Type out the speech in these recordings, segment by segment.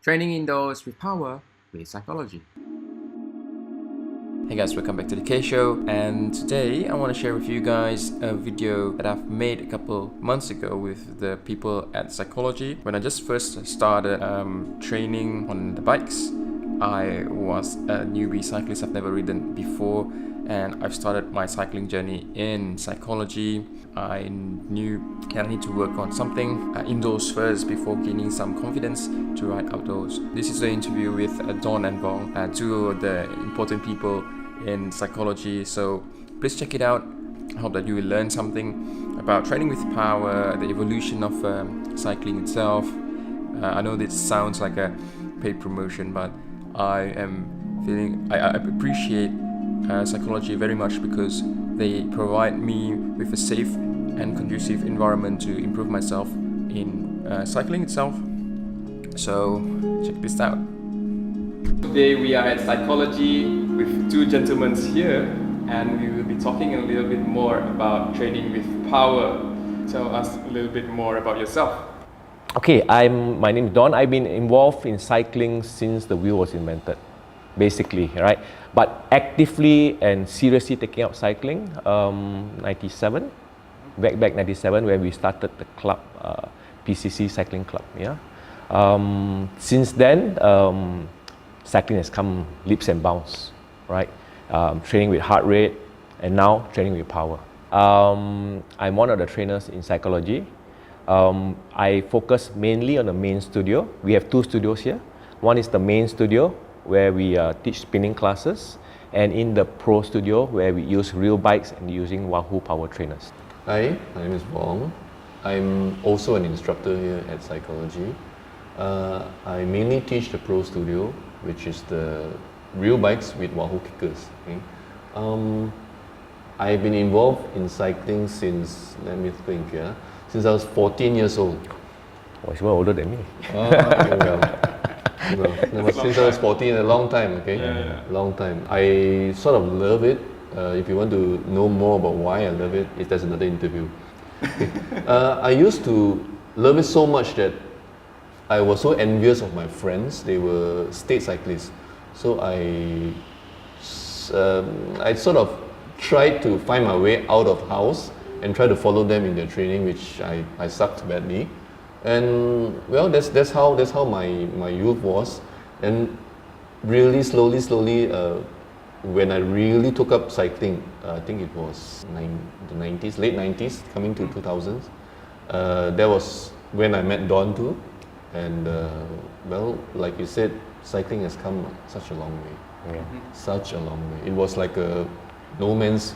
Training indoors with power with psychology. Hey guys, welcome back to the K Show, and today I want to share with you guys a video that I've made a couple months ago with the people at Cycology. When I just first started training on the bikes, I was a newbie cyclist. I've never ridden before, and I've started my cycling journey in Cycology. I knew that I need to work on something indoors first before gaining some confidence to ride outdoors. This is the interview with Don and Bong, two of the important people in Cycology, so please check it out. I hope that you will learn something about training with power, the evolution of cycling itself. I know this sounds like a paid promotion, but I appreciate Cycology very much because they provide me with a safe and conducive environment to improve myself in cycling itself. So check this out. Today we are at Cycology with two gentlemen here, and we will be talking a little bit more about training with power. Tell us a little bit more about yourself. Okay, my name is Don. I've been involved in cycling since the wheel was invented, basically, right? But actively and seriously taking up cycling, 97, back 97, where we started the club, PCC Cycling Club. Yeah. Since then, cycling has come leaps and bounds, right? Training with heart rate, and now training with power. I'm one of the trainers in Cycology. I focus mainly on the main studio. We have two studios here. One is the main studio, where we teach spinning classes, and in the pro studio, where we use real bikes and using Wahoo power trainers. Hi, my name is Bong. I'm also an instructor here at Cycology. I mainly teach the pro studio, which is the real bikes with Wahoo kickers. Okay? I've been involved in cycling since, let me think, since I was 14 years old. Oh, he's more older than me. Since I was 14, a long time, okay? Yeah. Long time. I sort of love it. If you want to know more about why I love it, there's another interview. Okay. I used to love it so much that I was so envious of my friends. They were state cyclists. So I sort of tried to find my way out of house and try to follow them in their training, which I sucked badly. And well, that's how my youth was. And really slowly, when I really took up cycling, I think it was the 90s, late 90s, coming to 2000s. That was when I met Don too. And well, like you said, cycling has come such a long way. Yeah. Such a long way. It was like a no man's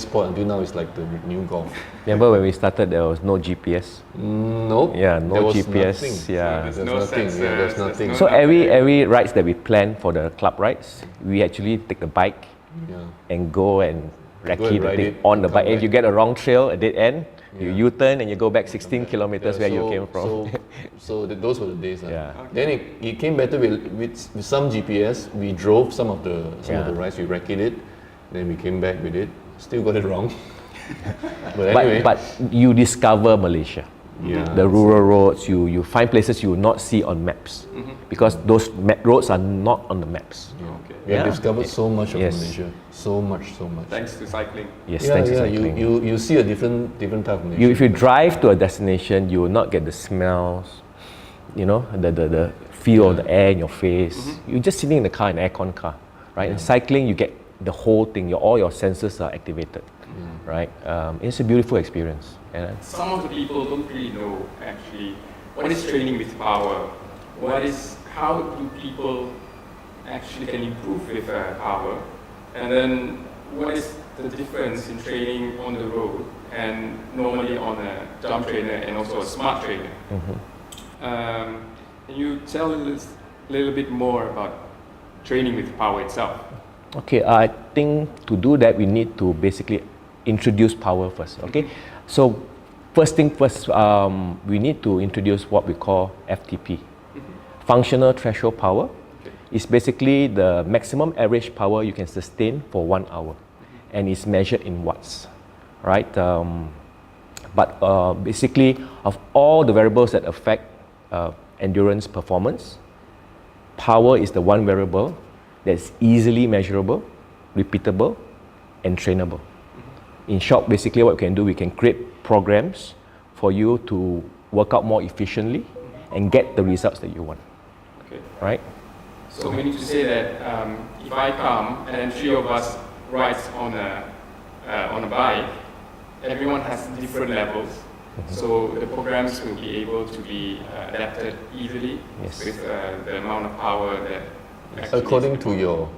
sport until now. It's like the new golf. Remember when we started, there was no GPS? Nope. Yeah, no GPS. Nothing. Yeah. There's nothing. There's nothing. So every rides that we plan for the club rides, we actually take the bike and go and recce the thing on the bike. If you get a wrong trail, a dead end, you U-turn and you go back 16 kilometers where you came from. So those were the days. Yeah. Then it came better with some GPS. We drove some of the rides. We recce'd it. Then we came back with it. Still got it wrong. But anyway. But you discover Malaysia. Yeah. The rural roads, you find places you will not see on maps, because those roads are not on the maps. Yeah. Okay. We have discovered so much of Malaysia. So much. Thanks to cycling. Yes, thanks to cycling. You see a different type of Malaysia. If you drive to a destination, you will not get the smells, the feel of the air in your face. You're just sitting in the car, an aircon car, right? In cycling, you get the whole thing. All your senses are activated, right? It's a beautiful experience. Some of the people don't really know actually what is training with power. How do people actually can improve with power, and then what is the difference in training on the road and normally on a jump trainer and also a smart trainer? Can you tell us a little bit more about training with power itself? Okay, I think to do that, we need to basically introduce power first, okay? So, first thing first, we need to introduce what we call FTP. Functional threshold power. Is basically the maximum average power you can sustain for 1 hour, and it's measured in watts, right? But basically, of all the variables that affect endurance performance, power is the one variable that's easily measurable, repeatable, and trainable. In short, basically what we can do, we can create programs for you to work out more efficiently and get the results that you want. Okay. Right? So meaning to say that if I come and then 3 of us rides on a bike, everyone has different levels. So the programs will be able to be adapted easily with the amount of power that According to your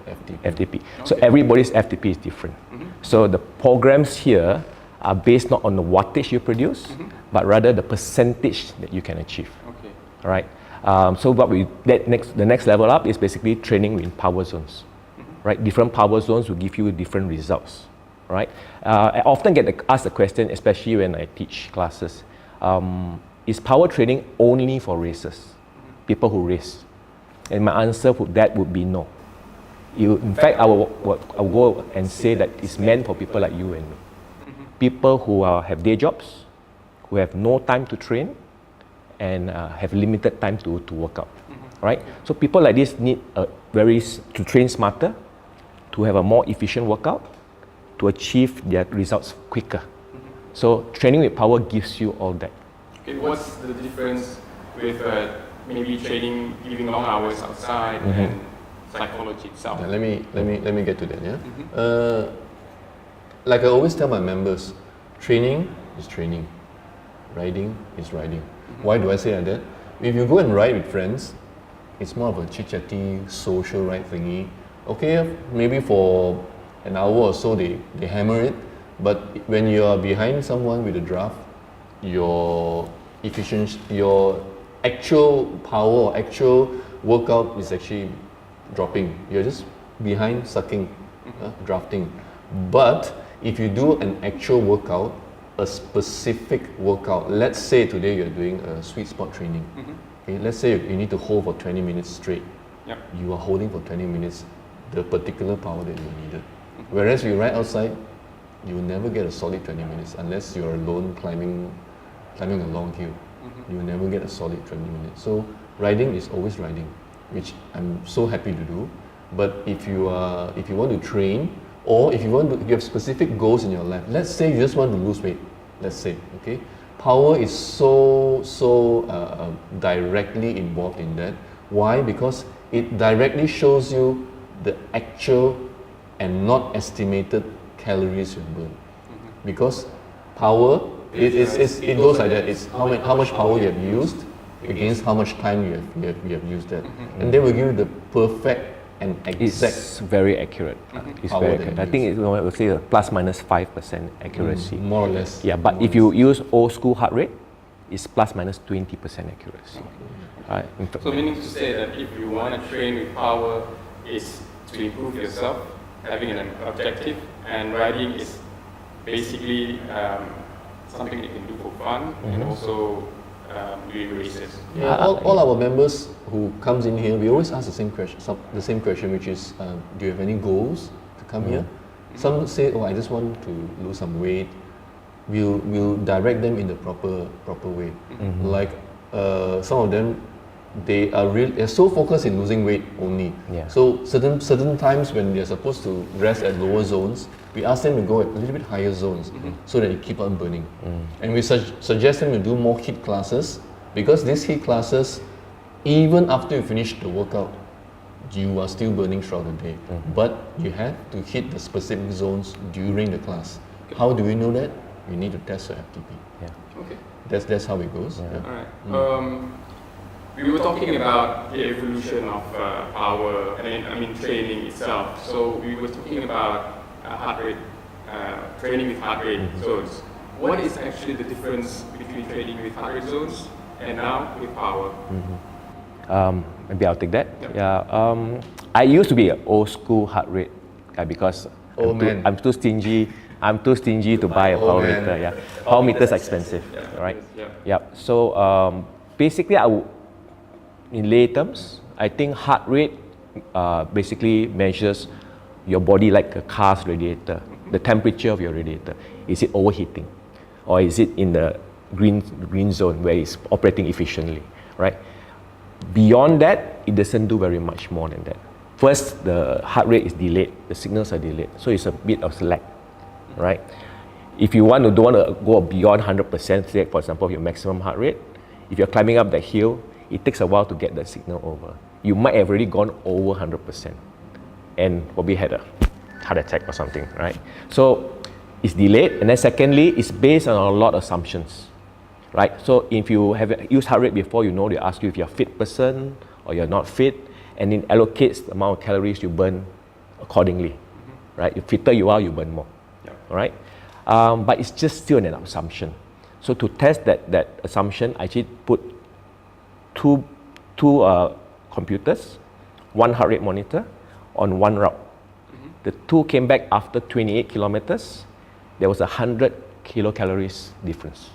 FTP. So everybody's FTP is different. So the programs here are based not on the wattage you produce, but rather the percentage that you can achieve. Okay. All right. So what the next level up is basically training in power zones. Right. Different power zones will give you different results. Right. I often get asked the question, especially when I teach classes, is power training only for racers, people who race? And my answer for that would be no. In fact, I will go and say that it's meant for people like you and me. People who have day jobs, who have no time to train, and have limited time to work out. Right? So people like this need to train smarter, to have a more efficient workout, to achieve their results quicker. So training with power gives you all that. Okay, what's the difference with maybe training, giving long hours outside and psychology itself? Yeah, let me get to that. Yeah. Like I always tell my members, training is training, riding is riding. Why do I say like that? If you go and ride with friends, it's more of a chit-chatty, social ride thingy. Okay, maybe for an hour or so they hammer it, but when you are behind someone with a draft, your efficiency, your actual power or actual workout is actually dropping. You're just behind sucking, drafting. But if you do an actual workout, a specific workout, let's say today you're doing a sweet spot training. Okay, let's say you need to hold for 20 minutes straight. Yep. You are holding for 20 minutes the particular power that you needed. Whereas you ride outside, you will never get a solid 20 minutes unless you're alone climbing a long hill. You will never get a solid 20 minutes. So riding is always riding, which I'm so happy to do. But if you want to train, or if you have specific goals in your life, let's say you just want to lose weight, let's say, okay, power is so directly involved in that. Why? Because it directly shows you the actual and not estimated calories you burn. Because power, it goes like that. It's how much power you have used against how much time you have used that, and they will give you the perfect and exact. It's very accurate. It's very accurate. I think I would say a plus minus 5% accuracy. More or less. Yeah, but if you use old school heart rate, it's plus minus 20% accuracy. Right? So meaning to say that if you want to train with power, is to improve yourself, having an objective, and riding is basically something you can do for fun and also doing races. Yeah, all our members who comes in here, we always ask the same question, which is, do you have any goals to come here? Some say, oh, I just want to lose some weight. We'll direct them in the proper way. Like some of them, they're so focused in losing weight only. Yeah. So certain times when they're supposed to rest at lower zones, we ask them to go at a little bit higher zones so that they keep on burning. And we suggest them to do more HIIT classes, because these HIIT classes, even after you finish the workout, you are still burning throughout the day. But you have to hit the specific zones during the class. How do we know that? You need to test your FTP. Yeah. Okay. That's how it goes. Yeah. All right. We were talking about the evolution of power, I mean training itself. So we were talking about heart rate, training with heart rate zones. What is actually the difference between training with heart rate zones and now with power? Maybe I'll take that. Yeah. I used to be an old school heart rate guy because I'm too stingy. I'm too stingy to buy a power meter. Yeah, power meter is expensive, right? Yeah. So basically, in lay terms, I think heart rate basically measures your body like a car's radiator, the temperature of your radiator. Is it overheating, or is it in the green zone where it's operating efficiently, right? Beyond that, it doesn't do very much more than that. First, the heart rate is delayed, the signals are delayed, so it's a bit of lag, right? If you don't want to go beyond 100%, say for example, your maximum heart rate, if you're climbing up the hill, it takes a while to get the signal over. You might have already gone over 100% and probably had a heart attack or something, right? So it's delayed, and then secondly, it's based on a lot of assumptions, right? So if you have used heart rate before, you know they ask you if you're a fit person or you're not fit, and it allocates the amount of calories you burn accordingly, right? If fitter you are, you burn more, all right? But it's just still an assumption. So to test that assumption, I actually put two computers, one heart rate monitor on one route. The two came back after 28 kilometers. There was 100 kilocalories difference.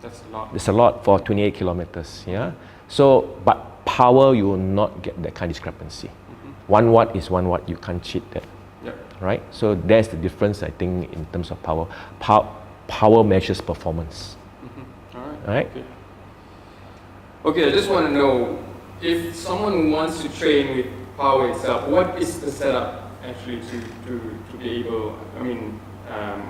That's a lot. It's a lot for 28 kilometers, yeah? So, but power, you will not get that kind of discrepancy. 1 watt is 1 watt, you can't cheat that, right? So there's the difference, I think, in terms of power. Power measures performance, all right? Okay, I just want to know, if someone wants to train with power itself, what is the setup actually to be able,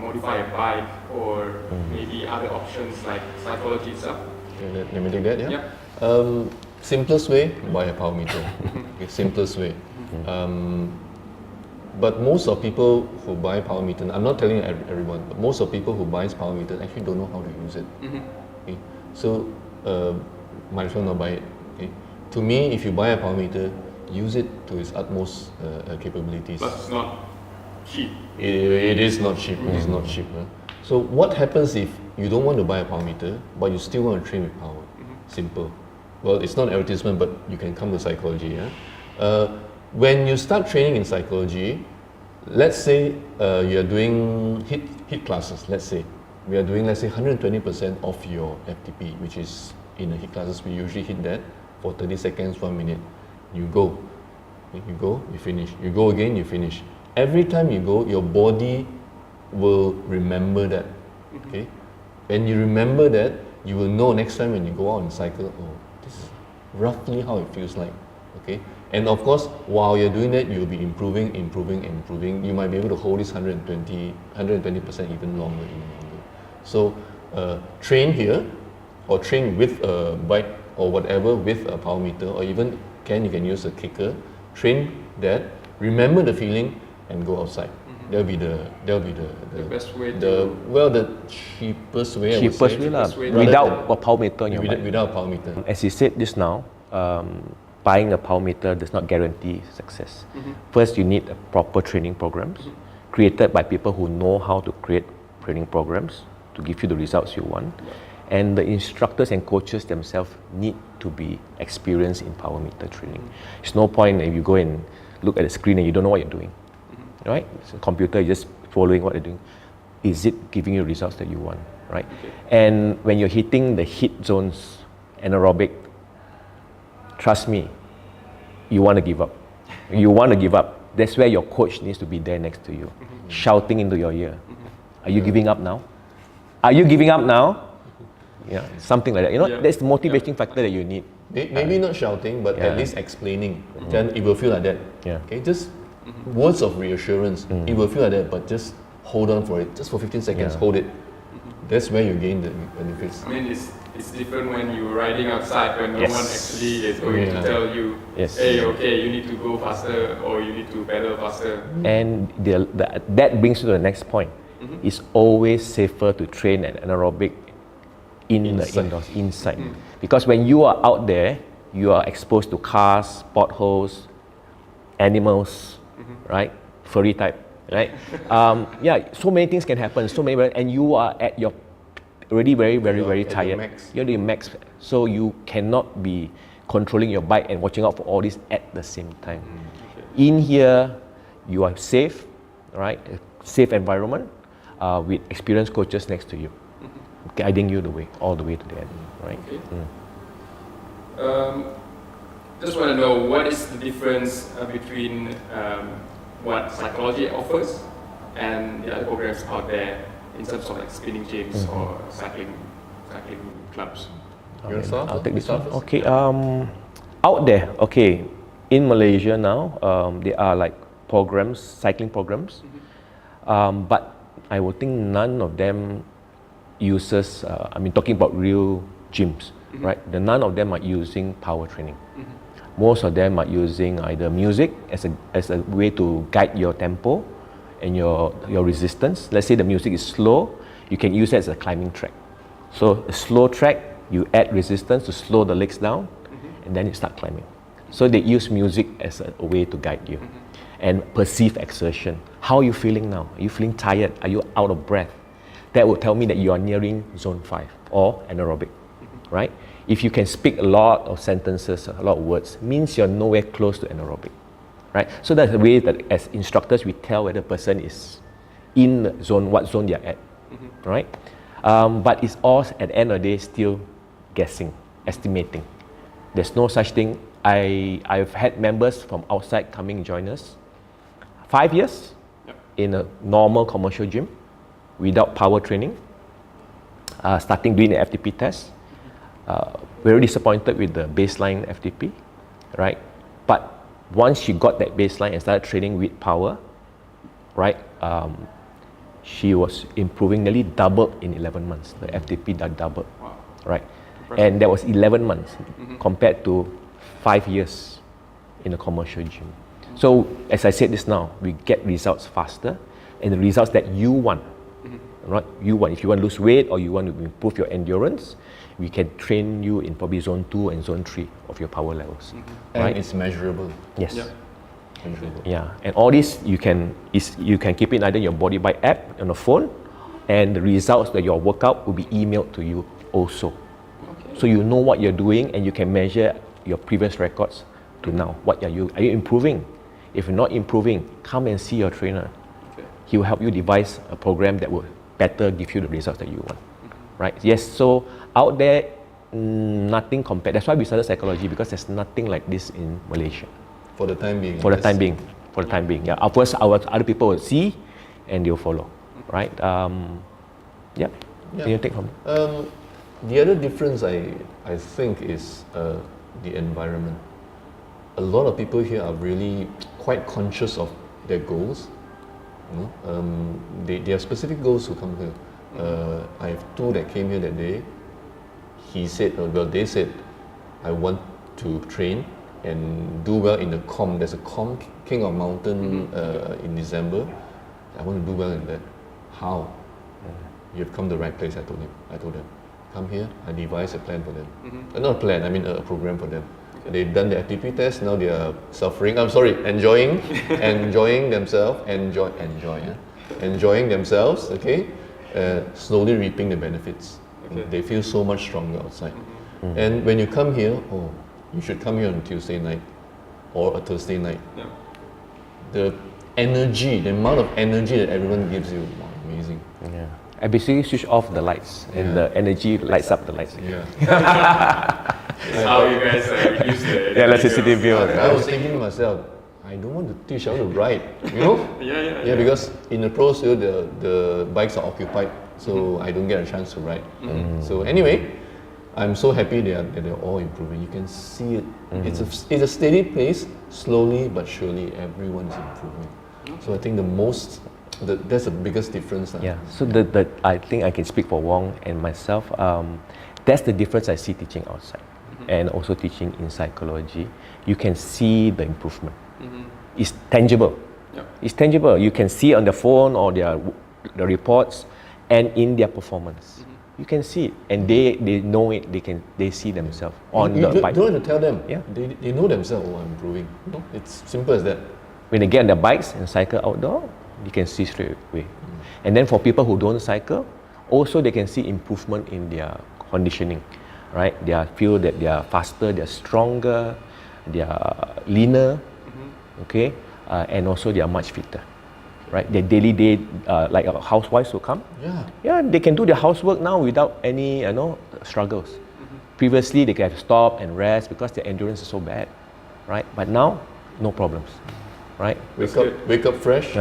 modify a bike or maybe other options like Cycology itself? Okay, let me take that, yeah? Simplest way, buy a power meter. Okay, simplest way. But most of people who buy power meter, I'm not telling everyone, but most of people who buy power meter actually don't know how to use it. Okay? So, might as well not buy it. Okay? To me, if you buy a power meter, use it to its utmost capabilities. But it's not cheap. It is not cheap. It is not cheap. So what happens if you don't want to buy a power meter, but you still want to train with power? Simple. Well, it's not advertisement, but you can come to Cycology. Yeah? When you start training in Cycology, let's say you are doing HIIT classes. Let's say we are doing 120% of your FTP, which is in the HIIT classes we usually hit that for 30 seconds, 1 minute. You go, you finish. You go again, you finish. Every time you go, your body will remember that. Okay, when you remember that, you will know next time when you go out and cycle. Oh, this is roughly how it feels like. Okay, and of course, while you're doing that, you'll be improving. You might be able to hold this 120% even longer. So train here, or train with a bike or whatever with a power meter, or even you can use a kicker. Train that, remember the feeling, and go outside. That'll be the best way. The cheapest way. Cheapest way lah. Without a power meter in your bike. Without a power meter. As you said just now, buying a power meter does not guarantee success. First, you need a proper training programs created by people who know how to create training programs to give you the results you want. And the instructors and coaches themselves need to be experienced in power meter training. It's no point if you go and look at the screen and you don't know what you're doing, right? It's a computer, you're just following what they're doing. Is it giving you results that you want, right? And when you're hitting the HIIT zones, anaerobic, trust me, you want to give up. You want to give up. That's where your coach needs to be there next to you, shouting into your ear. Are you giving up now? Are you giving up now? Yeah, something like that. That's the motivating factor that you need. Maybe not shouting, but at least explaining. Then it will feel like that. Okay, just words of reassurance. It will feel like that, but just hold on for it. Just for 15 seconds, hold it. That's where you gain the benefits. It's different when you're riding outside when no one actually is going to tell you, hey, okay, you need to go faster or you need to pedal faster. And that brings you to the next point. It's always safer to train an anaerobic inside. Because when you are out there, you are exposed to cars, potholes, animals, right? Furry type, right? So many things can happen, and you are at your already very tired. You're at the max, so you cannot be controlling your bike and watching out for all this at the same time. In here, you are safe, right? A safe environment with experienced coaches next to you, guiding you all the way to the end, right? Just want to know, what is the difference between what Cycology offers and the other programs out there in terms of like spinning gyms or cycling clubs? You want to start? I'll take this one. Okay. Out there, okay, in Malaysia now, there are like programs, cycling programs, but I would think none of them uses, talking about real gyms, right? None of them are using power training. Most of them are using either music as a way to guide your tempo and your resistance. Let's say the music is slow, you can use it as a climbing track. So a slow track, you add resistance to slow the legs down, and then you start climbing. So they use music as a way to guide you. And perceived exertion. How are you feeling now? Are you feeling tired? Are you out of breath? That will tell me that you are nearing zone 5 or anaerobic, right? If you can speak a lot of sentences, a lot of words, means you're nowhere close to anaerobic, right? So that's the way that as instructors we tell whether a person is in zone, what zone they're at, right? But it's all at the end of the day still guessing, estimating. There's no such thing. I've had members from outside coming join us 5 years in a normal commercial gym without power training, starting doing the FTP test. Very disappointed with the baseline FTP, right? But once she got that baseline and started training with power, right? She was improving, nearly doubled in 11 months. The FTP doubled, right? And that was 11 months compared to 5 years in a commercial gym. So as I said this now, we get results faster and the results that you want, right? You want, if you want to lose weight or you want to improve your endurance, we can train you in probably zone 2 and zone 3 of your power levels, right? And it's measurable. Yes. Yeah. Measurable. Yeah, and all this you can keep it either in your Body Bike app on the phone, and the results that your workout will be emailed to you also. Okay. So you know what you're doing and you can measure your previous records to now. What are you improving? If you're not improving, come and see your trainer. Okay. He will help you devise a program that will better give you the results that you want. Right? Yes, so out there, nothing compared. That's why we started Cycology, because there's nothing like this in Malaysia. For the time being. For the time being. For the time being. Yeah. Of course, our other people will see and they'll follow. Right? Yeah. Can you take from the other difference I think is the environment. A lot of people here are really quite conscious of their goals. You know? They have specific goals who come here. I have 2 that came here that day. They said, I want to train and do well in the COM. There's a COM, King of Mountain, in December. I want to do well in that. How? You've come to the right place, I told them. Come here, I devised a plan for them. Not a plan, I mean a program for them. Okay. They've done the FTP test, now they are suffering. Enjoying themselves, enjoying themselves, okay? Slowly reaping the benefits. Okay. They feel so much stronger outside. And when you come here, you should come here on Tuesday night or a Thursday night. Yeah. The energy, the amount of energy that everyone gives you, wow, amazing. Yeah. I basically switch off the lights and the energy lights up the lights. Yeah. That's how you guys reduce the electricity bill. I was thinking to myself, I don't want to teach, I want to ride. You know? Yeah, because in the pro field, the bikes are occupied, so I don't get a chance to ride. So anyway, I'm so happy that they're all improving. You can see it. It's a steady pace, slowly but surely everyone's improving. So I think that's the biggest difference. Yeah, so I think I can speak for Wong and myself. That's the difference I see teaching outside and also teaching in Cycology. You can see the improvement. It's tangible. Yeah. It's tangible. You can see on the phone or the reports and in their performance. You can see it, and they know it. They see themselves on the bike. You don't have to tell them. Yeah, they know themselves. I'm improving. No, it's simple as that. When they get on their bikes and cycle outdoor, you can see straight away. And then for people who don't cycle, also they can see improvement in their conditioning, right? They feel that they are faster, they are stronger, they are leaner, okay, and also they are much fitter, right? Their daily day, like housewives who come, they can do their housework now without any, struggles. Previously, they can have to stop and rest because their endurance is so bad, right? But now, no problems, right? Wake up fresh.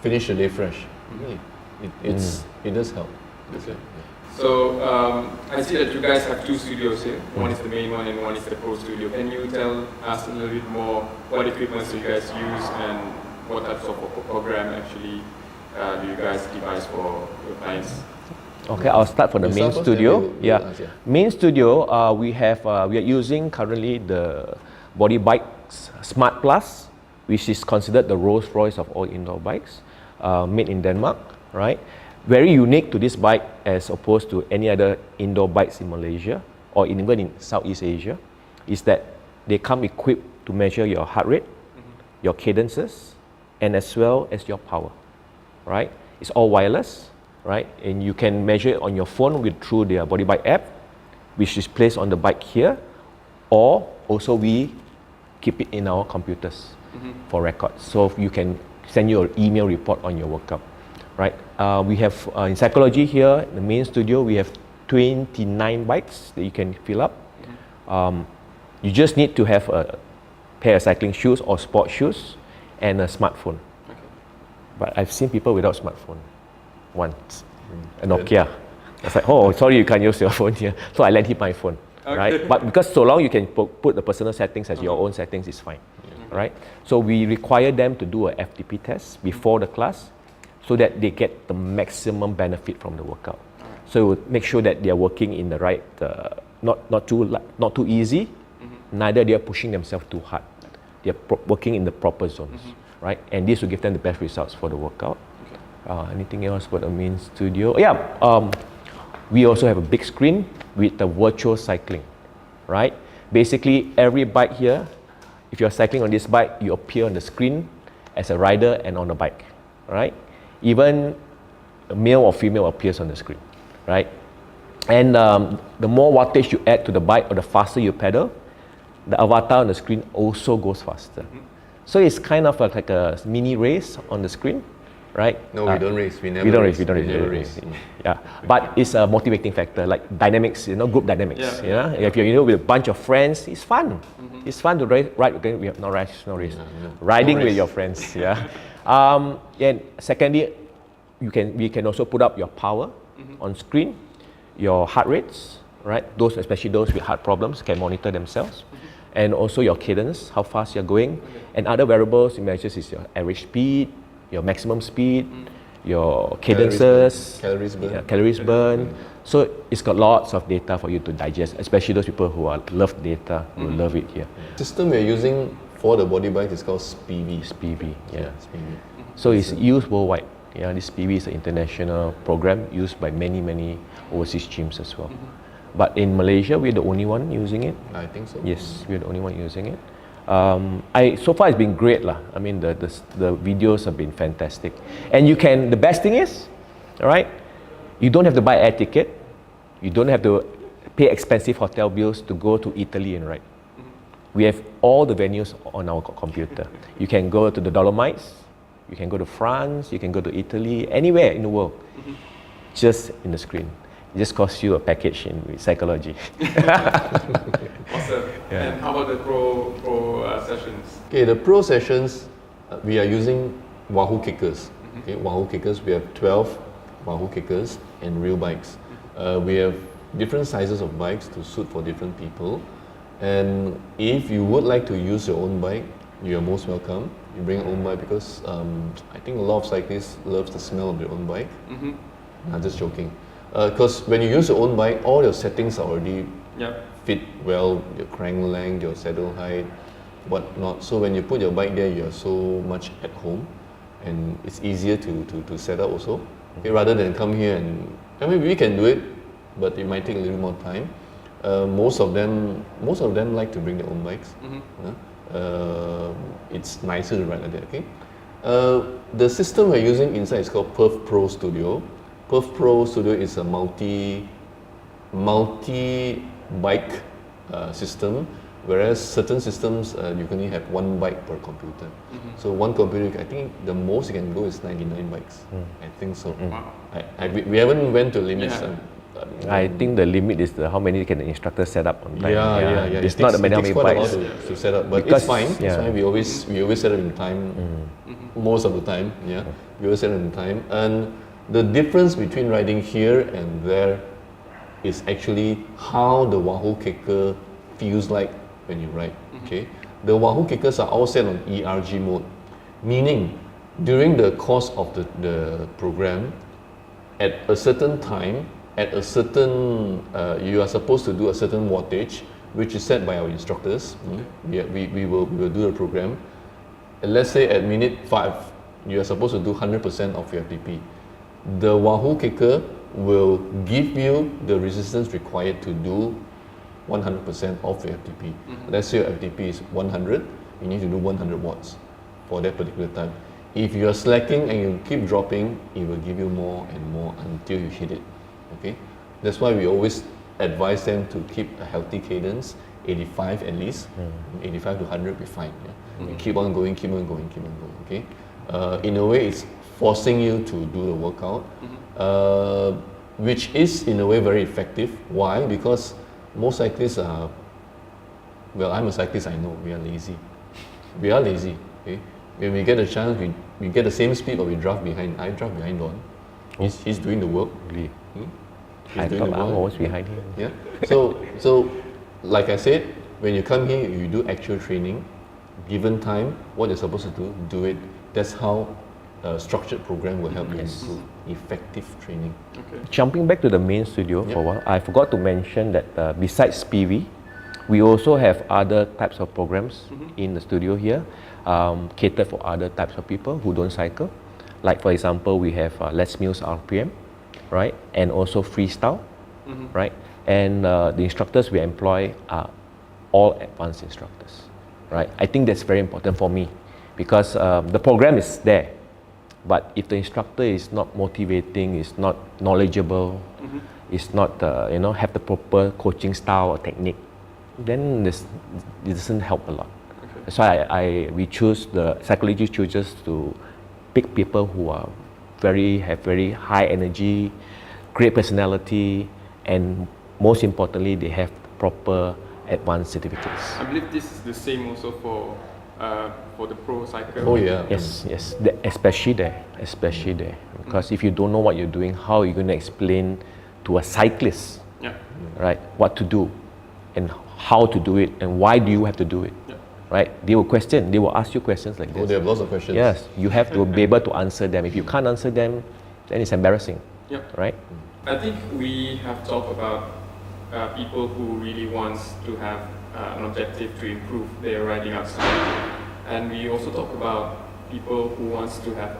Finish the day fresh. Really, it does help. Okay. So I see that you guys have two studios here. One is the main one and one is the pro studio. Can you tell us a little bit more what equipment you guys use and what types of program actually do you guys devise for your clients? Okay, I'll start from the main studio. Main studio, we are using currently the Body Bikes Smart Plus, which is considered the Rolls Royce of all indoor bikes, made in Denmark, right? Very unique to this bike as opposed to any other indoor bikes in Malaysia or even in Southeast Asia, is that they come equipped to measure your heart rate, your cadences, and as well as your power, right? It's all wireless, right? And you can measure it on your phone through their Body Bike app, which is placed on the bike here, or also we keep it in our computers for records. So you can send your email report on your workout, right? We have in Cycology here, the main studio, we have 29 bikes that you can fill up. You just need to have a pair of cycling shoes or sport shoes and a smartphone. Okay. But I've seen people without smartphone once, a Nokia. I was like, oh, sorry, you can't use your phone here. So I lent him my phone, right? But because so long you can put the personal settings as your own settings, is fine, right? So we require them to do a FTP test before the class so that they get the maximum benefit from the workout. So we'll make sure that they are working in the right, not too easy, neither they are pushing themselves too hard. They are working in the proper zones, right? And this will give them the best results for the workout. Anything else for the main studio? Yeah, we also have a big screen with the virtual cycling, right? Basically, every bike here, if you're cycling on this bike, you appear on the screen as a rider and on the bike, right? Even a male or female appears on the screen, right? And the more wattage you add to the bike or the faster you pedal, the avatar on the screen also goes faster. So it's kind of like a mini race on the screen, right? No, we don't race. We never race. Yeah, but it's a motivating factor, like dynamics, group dynamics. If you're with a bunch of friends, it's fun. It's fun to ride again. We have no race. Riding with your friends. And secondly, we can also put up your power on screen, your heart rates, right? Especially those with heart problems, can monitor themselves. And also your cadence, how fast you're going. And other variables it measures is your average speed, your maximum speed, your cadences, calories burn. So it's got lots of data for you to digest, especially those people who love data, will love it here. The system we're using for the body bike is called SPV. SPV. So it's used worldwide. This SPV is an international program used by many overseas gyms as well. But in Malaysia, we're the only one using it. I think so. Yes, we're the only one using it. So far it's been great lah. I mean the videos have been fantastic. And the best thing is, alright, you don't have to buy air ticket. You don't have to pay expensive hotel bills to go to Italy and ride. We have all the venues on our computer. You can go to the Dolomites, you can go to France, you can go to Italy, anywhere in the world. Just in the screen. It just costs you a package in Cycology. Awesome. And how about the pro sessions? Okay, the pro sessions, we are using Wahoo kickers. Okay, Wahoo kickers, we have 12 Wahoo kickers and real bikes. We have different sizes of bikes to suit for different people. And if you would like to use your own bike, you are most welcome. You bring your own bike because I think a lot of cyclists love the smell of their own bike. I'm just joking. Because when you use your own bike, all your settings are already fit well, your crank length, your saddle height, whatnot. So when you put your bike there, you are so much at home, and it's easier to set up also. Okay, rather than come here and we can do it, but it might take a little more time. Most of them like to bring their own bikes. It's nicer to ride like that. Okay. The system we're using inside is called Perf Pro Studio. Perf Pro Studio is a multi-bike system, whereas certain systems you can only have one bike per computer. So one computer, I think the most you can go is 99 bikes. I think so. Wow. We haven't went to limits. I think the limit is how many can the instructor set up on time. It's it not takes, many how many bikes to set up, but because, it's fine. It's fine. We always set up in time. Most of the time, we always set up in time. And The difference between riding here and there is actually how the Wahoo kicker feels like when you ride. Okay, the Wahoo kickers are all set on ERG mode, meaning during the course of the program, at a certain time, at a certain you are supposed to do a certain wattage, which is set by our instructors. We will do the program. And let's say at minute 5, you are supposed to do 100% of your FTP. The Wahoo kicker will give you the resistance required to do 100% of your FTP. Let's say your FTP is 100, you need to do 100 watts for that particular time. If you are slacking and you keep dropping, it will give you more and more until you hit it. Okay, that's why we always advise them to keep a healthy cadence, 85 at least. 85 to 100 will be fine. Yeah? You keep on going, keep on going, keep on going. Okay, in a way, it's forcing you to do the workout, which is in a way very effective. Why? Because most cyclists are, well, I'm a cyclist, I know, we are lazy. We are lazy. Okay? When we get a chance, we get the same speed, but we draft behind. I draft behind Don. He's doing the work. Really? He's doing the work. I'm always behind him. Yeah. So, like I said, when you come here, you do actual training. Given time, what you're supposed to do it. That's how a structured program will help you improve effective training. Okay. Jumping back to the main studio for a while, I forgot to mention that besides PV, we also have other types of programs in the studio here, catered for other types of people who don't cycle. Like for example, we have Les Mills RPM, right, and also freestyle, right, and the instructors we employ are all advanced instructors, right. I think that's very important for me because the program is there, but if the instructor is not motivating, is not knowledgeable, is not have the proper coaching style or technique, then it doesn't help a lot. Okay. That's why Cycology chooses to pick people who are have very high energy, great personality, and most importantly, they have proper advanced certificates. I believe this is the same also for the pro cycle. Oh yeah. Yes. Especially there. Because if you don't know what you're doing, how are you going to explain to a cyclist, right, what to do, and how to do it, and why do you have to do it? Right? They will ask you questions like this. Oh, they have lots of questions. Yes, you have to be able to answer them. If you can't answer them, then it's embarrassing. Right? I think we have talked about people who really wants to have an objective to improve their riding outside, and we also talk about people who wants to have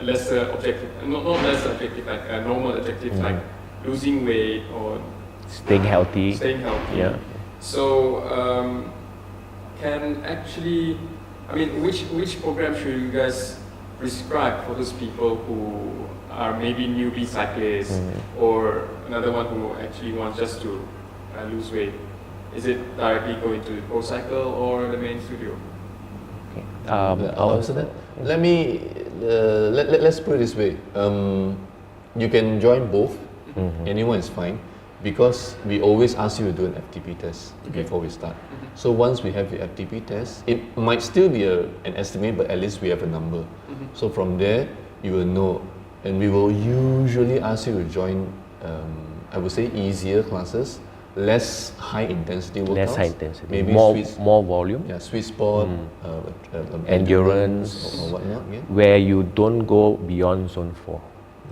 lesser objective, not lesser objective, like a normal objective, like losing weight or staying healthy. Yeah. So which program should you guys prescribe for those people who are maybe newbie cyclists or another one who actually wants just to lose weight? Is it directly going to Pro Cycle or the main studio? Okay. I'll answer that. Let's put it this way. You can join both. Anyone is fine, because we always ask you to do an FTP test before we start. So once we have the FTP test, it might still be an estimate, but at least we have a number. So from there, you will know, and we will usually ask you to join, I would say, easier classes, less high intensity workouts. Less high intensity, maybe more volume. Yeah, sweet spot, endurance, or whatnot. Yeah. Where you don't go beyond zone 4.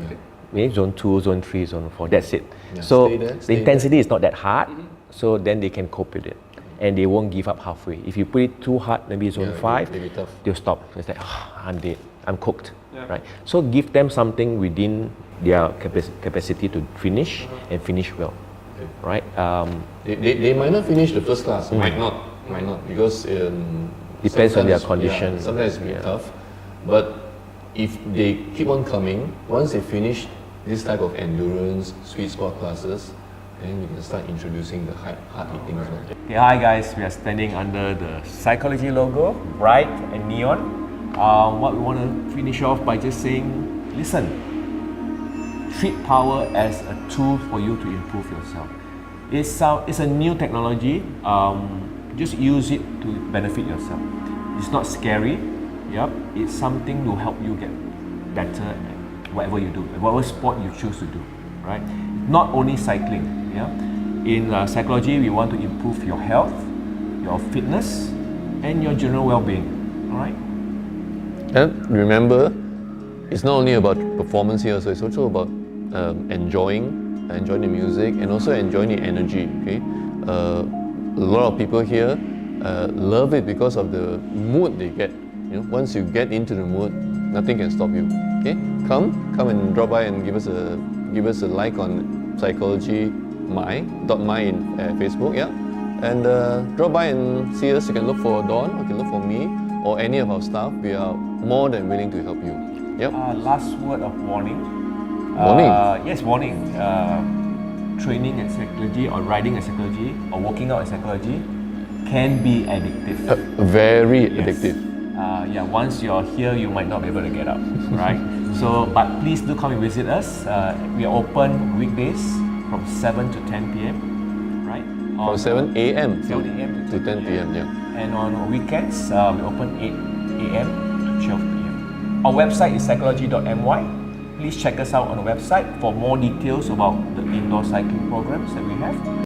Yeah. Maybe zone 2, zone 3, zone 4. That's it. Yeah, so stay the intensity is not that hard. So then they can cope with it, and they won't give up halfway. If you put it too hard, maybe zone 5, it'll be tough. they'll stop. It's like, I'm dead. I'm cooked. Right. So give them something within their capacity to finish and finish well. Right. They might not finish the first class. Might not, because depends on their condition. Yeah, sometimes it's tough, but if they keep on coming, once they finish this type of endurance sweet spot classes, then we can start introducing the hard hitting as well. Okay, hi guys, we are standing under the Cycology logo, bright and neon. What we want to finish off by just saying, listen, treat power as a tool for you to improve yourself. It's a new technology. Just use it to benefit yourself. It's not scary. It's something to help you get better whatever you do, whatever sport you choose to do, right? Not only cycling, yeah. In psychology, we want to improve your health, your fitness, and your general well-being, all right? And remember, it's not only about performance here, so it's also about enjoying the music and also enjoying the energy. Okay, a lot of people here love it because of the mood they get. You know, once you get into the mood, nothing can stop you. Okay, come and drop by and give us a like on Cycology my in Facebook. Yeah, and drop by and see us. You can look for Dawn, or you can look for me, or any of our staff. We are more than willing to help you. Yep. Last word of warning. Warning? Yes, warning. Training at Cycology or riding at Cycology or working out at Cycology can be addictive. Very Yes. addictive. Yeah, once you're here, you might not be able to get out, right? So, but please do come and visit us. We are open weekdays from 7 to 10 p.m., right? From 7 a.m. 7 a.m. to 10 p.m. Yeah. And on weekends, we open 8 a.m. to 12 p.m. Our website is cycology.my. Please check us out on the website for more details about the indoor cycling programs that we have.